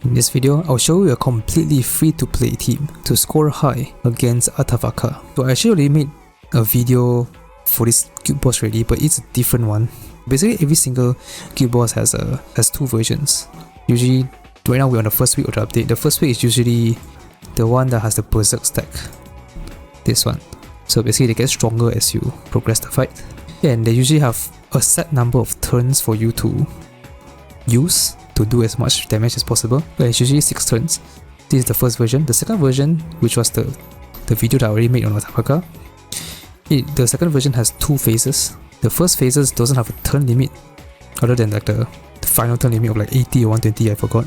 In this video, I'll show you a completely free-to-play team to score high against Atavaka. So I actually already made a video for this guild boss already, but it's a different one. Basically, every single guild boss has two versions. Usually, right now we're on the first week of the update. The first week is usually the one that has the berserk stack. This one. So basically, they get stronger as you progress the fight. Yeah, and they usually have a set number of turns for you to use to do as much damage as possible. But it's usually 6 turns. This is the first version. The second version, which was the video that I already made on Atavaka, the second version has 2 phases. The first phases doesn't have a turn limit other than like the final turn limit of like 80 or 120, I forgot.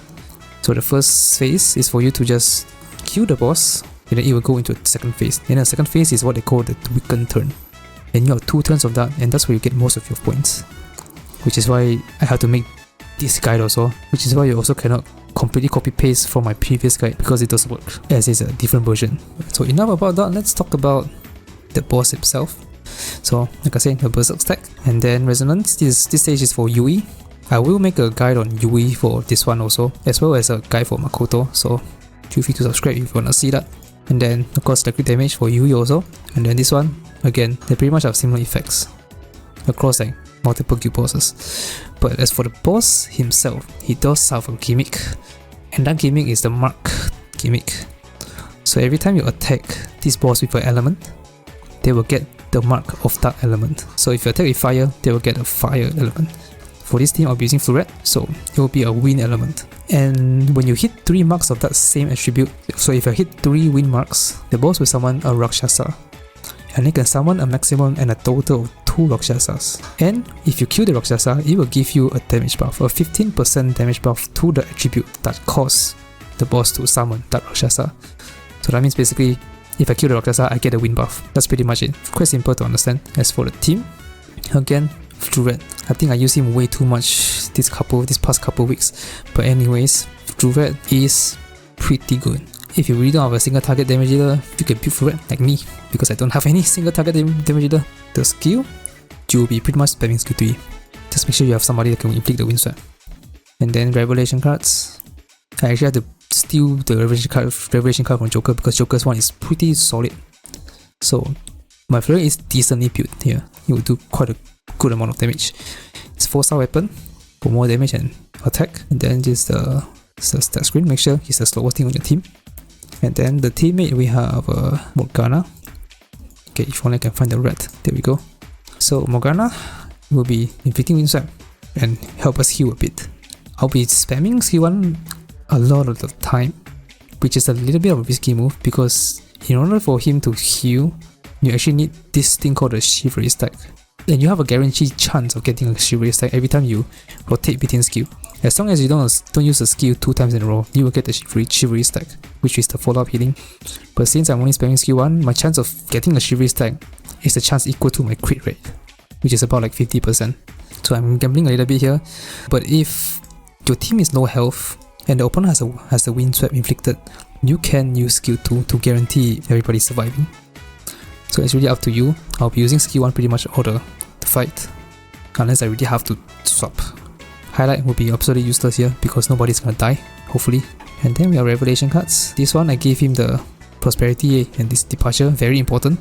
So the first phase is for you to just kill the boss, and then it will go into the second phase. And the second phase is what they call the weakened turn. And you have 2 turns of that, and that's where you get most of your points. Which is why I had to make this guide also, which is why you also cannot completely copy paste from my previous guide because it doesn't work as it's a different version. So enough about that, let's talk about the boss himself. So like I said, the berserk stack, and then resonance. This stage is for Yui. I will make a guide on Yui for this one also, as well as a guide for Makoto, so feel free to subscribe if you wanna see that. And then of course the crit damage for Yui also, and then this one, again, they pretty much have similar effects across like multiple guild bosses. But as for the boss himself, he does have a gimmick, and that gimmick is the mark gimmick. So every time you attack this boss with an element, they will get the mark of that element. So if you attack with fire, they will get a fire element. For this team, I'll be using FLEURET, so it will be a wind element. And when you hit 3 marks of that same attribute, so if you hit 3 wind marks, the boss will summon a Rakshasa. And it can summon a maximum and a total of 2 Rakshasas. And if you kill the Rakshasa, it will give you a damage buff, a 15% damage buff to the attribute that caused the boss to summon that Rakshasa. So that means basically, if I kill the Rakshasa, I get a wind buff. That's pretty much it. Quite simple to understand. As for the team, again, FLEURET. I think I use him way too much this past couple weeks. But anyways, FLEURET is pretty good. If you really don't have a single target damage dealer, you can build FLEURET like me, because I don't have any single target damage dealer. The skill, you will be pretty much spamming skill 3. Just make sure you have somebody that can inflict the wind sweep. And then revelation cards. I actually had to steal the revelation card from Joker because Joker's one is pretty solid. So my FLEURET is decently built here. It will do quite a good amount of damage. It's 4-star weapon for more damage and attack. And then just the stat screen. Make sure he's the slowest thing on your team. And then the teammate, we have Morgana. Okay, if only I can find the red. There we go. So Morgana will be inflicting wind sweep and help us heal a bit. I'll be spamming skill 1 a lot of the time, which is a little bit of a risky move because in order for him to heal, you actually need this thing called a chivalry stack. And you have a guaranteed chance of getting a chivalry stack every time you rotate between skill. As long as you don't use the skill 2 times in a row, you will get the chivalry stack, which is the follow-up healing. But since I'm only spamming skill 1, my chance of getting a chivalry stack is the chance equal to my crit rate, which is about like 50%. So I'm gambling a little bit here. But if your team is low health and the opponent has a wind sweep inflicted, you can use skill 2 to guarantee everybody surviving. So it's really up to you. I'll be using skill 1 pretty much all the fight, unless I really have to swap. Highlight will be absolutely useless here because nobody's gonna die, hopefully. And then we have revelation cards. This one I gave him the prosperity and this departure, very important.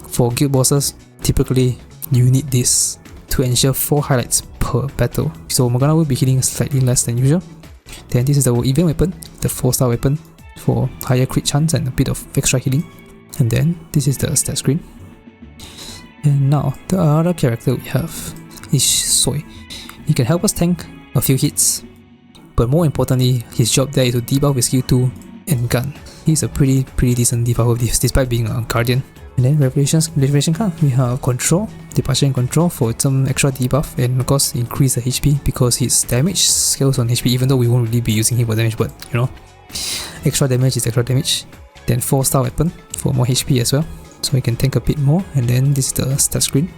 For guild bosses, typically you need this to ensure 4 highlights per battle. So Morgana will be hitting slightly less than usual. Then this is the event weapon, the 4-star weapon for higher crit chance and a bit of extra healing. And then this is the stat screen. And now the other character we have is Soy. He can help us tank a few hits, but more importantly, his job there is to debuff with skill 2 and gun. He's a pretty decent debuff despite being a guardian. And then revelation card, we have control, departure and control for some extra debuff, and of course increase the HP because his damage scales on HP, even though we won't really be using him for damage, but you know, extra damage is extra damage. Then 4-star weapon for more HP as well, so we can tank a bit more. And then this is the stat screen.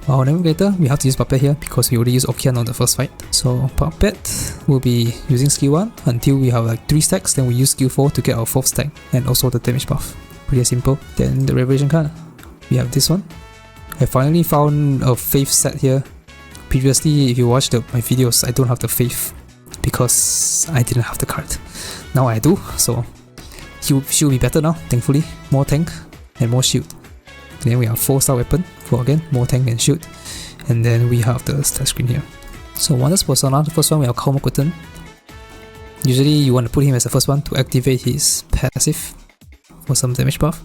Our navigator, we have to use Puppet here because we already used Okian on the first fight. So Puppet will be using skill 1 until we have like 3 stacks, then we use skill 4 to get our 4th stack and also the damage buff. Pretty simple. Then the revelation card, we have this one. I finally found a faith set here. Previously, if you watched my videos, I don't have the faith because I didn't have the card. Now I do, so she will be better now, thankfully. More tank and more shield. Then we have 4-star weapon for again more tank and shield. And then we have the stat screen here. So Wonder's persona, the first one we have Kalmakuten. Usually you want to put him as the first one to activate his passive for some damage buff.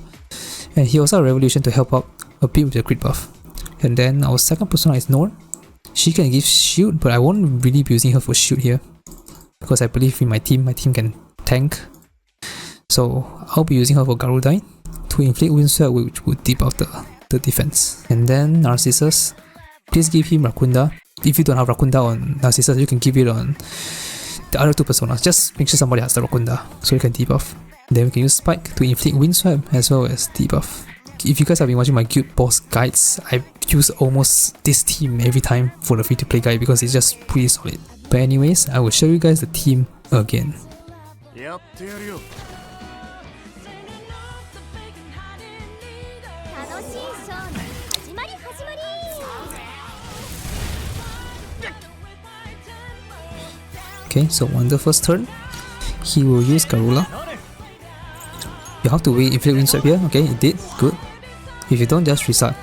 And he also has a Revolution to help out a bit with the crit buff. And then our second persona is Norn. She can give shield, but I won't really be using her for shield here, because I believe in my team can tank. So I'll be using her for Garudine to inflict wind sweep, which would debuff the defense. And then Narcissus, please give him Rakunda. If you don't have Rakunda on Narcissus, you can give it on the other two personas. Just make sure somebody has the Rakunda so you can debuff. Then we can use Spike to inflict wind sweep as well as debuff. If you guys have been watching my guild boss guides, I use almost this team every time for the free-to-play guide because it's just pretty solid. But anyways, I will show you guys the team again. Okay, so on the first turn, he will use Garula. You have to wait inflict wind sweep here. Okay, it did. Good. If you don't, just restart.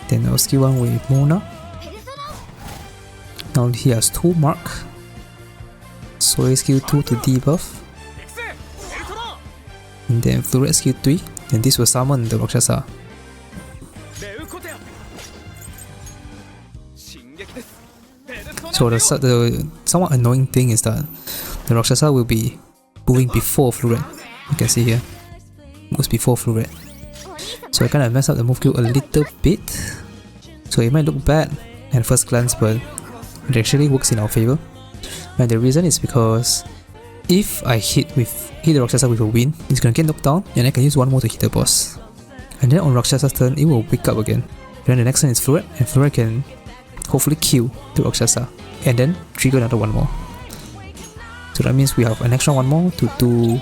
Then I'll skill 1 with Mona. Now he has 2 mark. So he skill 2 to debuff. And then FLEURET skill 3. And this will summon the Rakshasa. So the somewhat annoying thing is that the Rakshasa will be moving before FLEURET. You can see here. Moves before FLEURET. So I kind of messed up the move queue a little bit. So it might look bad at first glance, but it actually works in our favor. And the reason is because if I hit the Rakshasa with a wind, it's gonna get knocked down, and I can use 1 more to hit the boss. And then on Rakshasa's turn, it will wake up again. And then the next turn is FLEURET, and FLEURET can hopefully kill the Rakshasa and then trigger another 1 more. So that means we have an extra 1 more to do,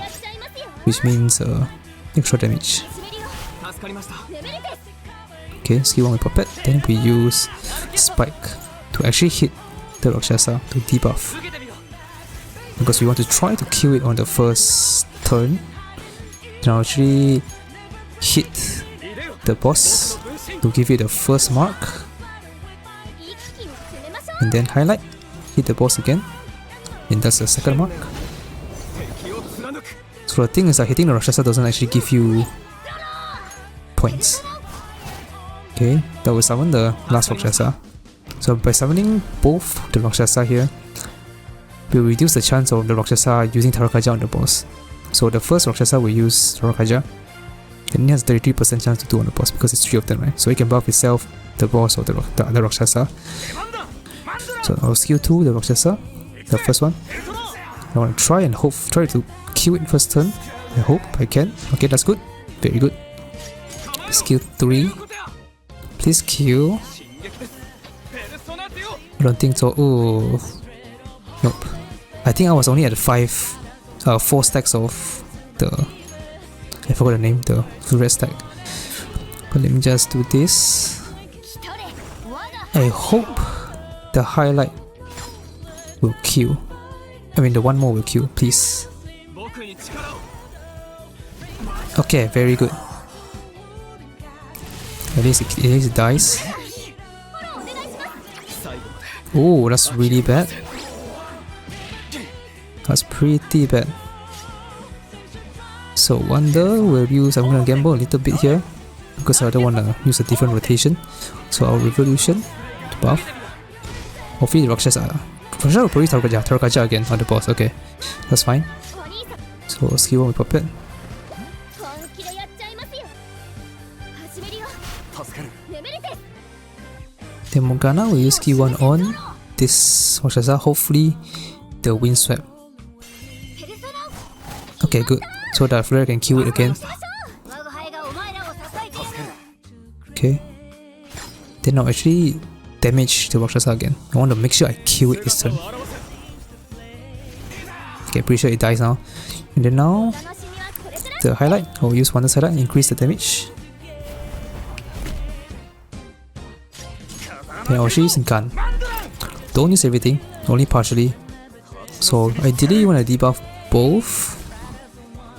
which means extra damage. Okay, skill 1 with Puppet, then we use Spike to actually hit the Rakshasa to debuff. Because we want to try to kill it on the first turn. Then I'll actually hit the boss to give it the first mark. And then highlight, hit the boss again, and that's the second mark. So the thing is that hitting the Rakshasa doesn't actually give you points. Okay, that will summon the last Rakshasa. So by summoning both the Rakshasa here, we'll reduce the chance of the Rakshasa using Tarakaja on the boss. So the first Rakshasa will use Tarakaja, and it has 33% chance to do on the boss because it's 3 of them, right? So it can buff itself, the boss, or the other Rakshasa. So I'll skill 2 the Rakshasa, the first one. I want to try to kill it first turn. I hope I can. Okay, that's good. Very good. Skill 3. Please kill. I don't think so. Oh, nope. I think I was only at 4 stacks of the, I forgot the name, the FLEURET stack. But let me just do this. I hope the highlight will kill. I mean the 1 more will kill, please. Okay, very good. At least it dies. Oh, that's really bad. That's pretty bad. So Wonder will use, I'm gonna gamble a little bit here because I don't wanna use a different rotation. So I'll Revolution to buff. Hopefully the Rakshasa will probably Tarakaja again on the boss. Okay, that's fine. So skill 1 with Puppet. Then Morgana will use skill 1 on this Rakshasa. Hopefully the wind sweep. Okay, good. So that FLEURET can kill it again. Okay. Then I'll actually damage the Rakshasa again. I want to make sure I kill it this turn. Okay, pretty sure it dies now. And then now, the highlight, I'll use Wonder's highlight, increase the damage. Then I'll actually use Gun don't use everything, only partially. So ideally you want to debuff both.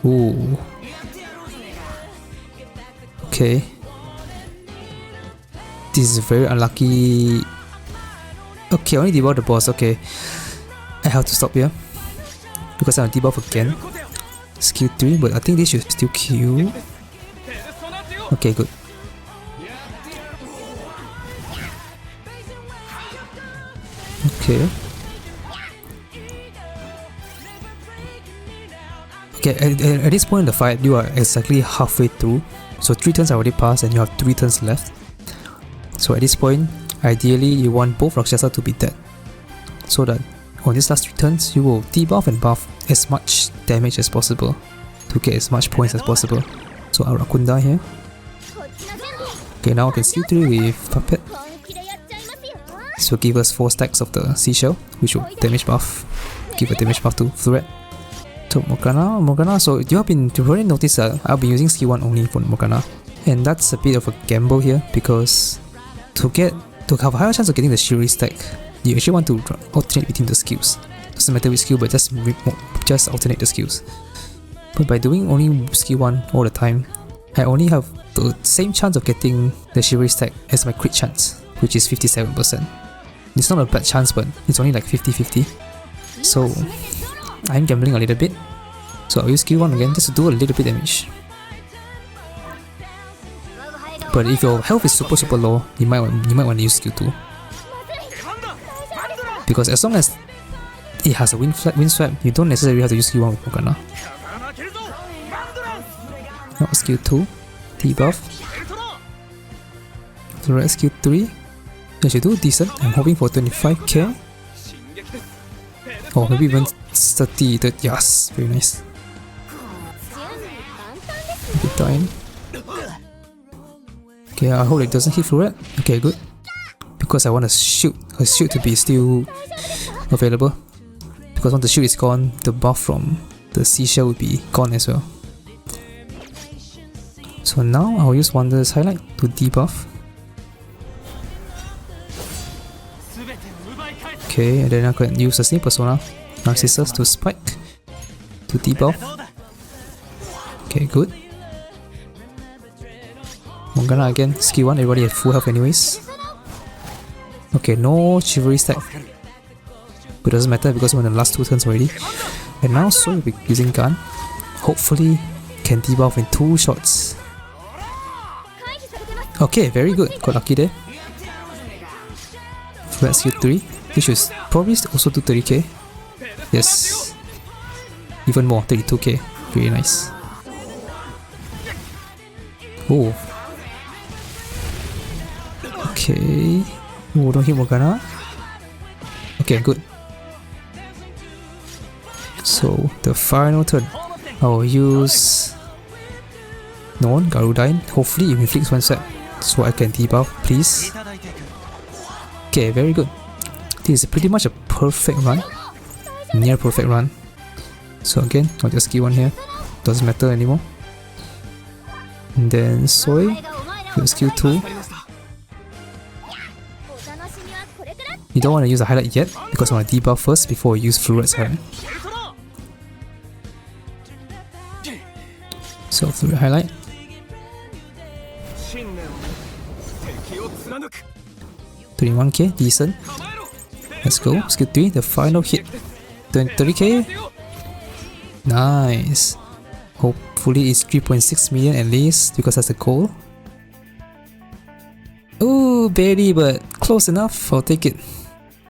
Ooh. Okay. This is very unlucky. Okay, only debuff the boss. Okay. I have to stop here because I'll debuff again. Skill 3, but I think this should still kill. Okay, good. Okay. Okay, at this point in the fight, you are exactly halfway through. So 3 turns are already passed and you have 3 turns left. So at this point, ideally you want both Rakshasa to be dead. So that on these last 3 turns, you will debuff and buff as much damage as possible to get as much points as possible. So Arakunda here. Okay, now I can skill 3 with Puppet. This will give us 4 stacks of the seashell, which will damage buff. Give a damage buff to FLEURET. So Morgana, so you've already noticed that I'll be using skill 1 only for Morgana. And that's a bit of a gamble here because to have a higher chance of getting the Shuri stack, you actually want to alternate between the skills. Doesn't matter which skill, but just alternate the skills. But by doing only skill 1 all the time, I only have the same chance of getting the Shuri stack as my crit chance, which is 57%. It's not a bad chance, but it's only like 50-50. So I'm gambling a little bit. So I'll use skill 1 again just to do a little bit damage. But if your health is super low, you might want to use skill 2. Because as long as it has a wind swap, you don't necessarily have to use skill 1 with Morgana. Now skill 2, debuff. FLEURET skill 3. I should do decent. I'm hoping for 25k. Or maybe even 30. Yes, very nice. Good time. Okay, I hope it doesn't hit FLEURET. Okay, good. Because I want her shield to be still available. Because once the shield is gone, the buff from the seashell will be gone as well. So now I'll use Wanderer's Highlight to debuff. Okay, and then I can use the same persona, Narcissus, to spike, to debuff. Okay, good. Morgana again, skill 1, everybody at full health anyways. Okay, no Chivalry stack. But it doesn't matter because we're in the last 2 turns already. And now so we'll be using gun. Hopefully can debuff in 2 shots. Okay, very good. Got lucky there. FLEURET skill 3. This should probably also do 30k. Yes. Even more, 32k. Very nice. Oh. Okay. Oh, don't hit Morgana. Okay, good. So, the final turn, I will use Garudine. Hopefully it inflicts 1 swap so I can debuff, please. Okay, very good. This is pretty much a perfect run. Near perfect run. So again, I'll just skill 1 here. Doesn't matter anymore. And then Soy with skill 2. You don't want to use a highlight yet because I want to debuff first before we use FLEURET's highlight. So FLEURET highlight. $21k, decent. Let's go. Skill 3, the final hit. 30k. Nice. Hopefully it's 3.6 million at least because that's the goal. Ooh, barely, but close enough. I'll take it.